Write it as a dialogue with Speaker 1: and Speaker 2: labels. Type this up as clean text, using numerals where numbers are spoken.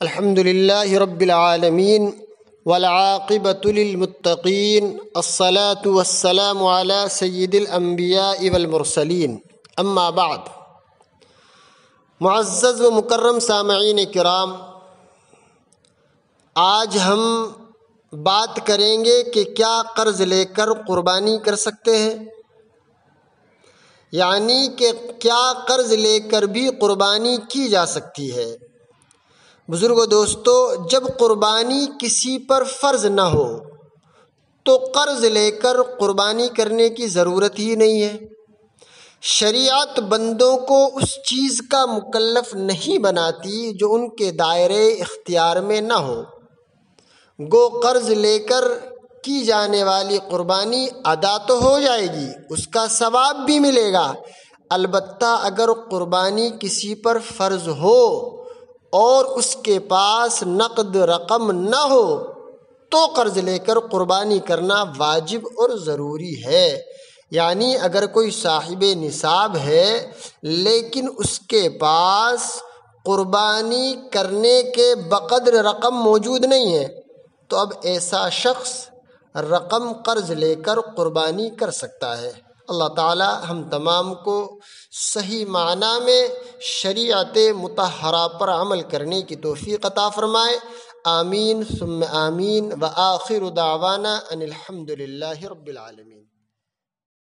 Speaker 1: الحمد للہ رب العالمین والعاقبۃ للمتقین الصلاة والسلام علی سید الانبیاء والمرسلین اما بعد۔ معزز و مکرم سامعین کرام، آج ہم بات کریں گے کہ کیا قرض لے کر قربانی کر سکتے ہیں، یعنی کہ کیا قرض لے کر بھی قربانی کی جا سکتی ہے۔ بزرگو دوستو، جب قربانی کسی پر فرض نہ ہو تو قرض لے کر قربانی کرنے کی ضرورت ہی نہیں ہے۔ شریعت بندوں کو اس چیز کا مکلف نہیں بناتی جو ان کے دائرے اختیار میں نہ ہو۔ گو قرض لے کر کی جانے والی قربانی ادا تو ہو جائے گی، اس کا ثواب بھی ملے گا، البتہ اگر قربانی کسی پر فرض ہو اور اس کے پاس نقد رقم نہ ہو تو قرض لے کر قربانی کرنا واجب اور ضروری ہے۔ یعنی اگر کوئی صاحب نصاب ہے لیکن اس کے پاس قربانی کرنے کے بقدر رقم موجود نہیں ہے تو اب ایسا شخص رقم قرض لے کر قربانی کر سکتا ہے۔ اللہ تعالی ہم تمام کو صحیح معنی میں شریعت مطہرہ پر عمل کرنے کی توفیق عطا فرمائے۔ آمین ثم آمین، وآخر دعوانا ان الحمد للہ رب العالمین۔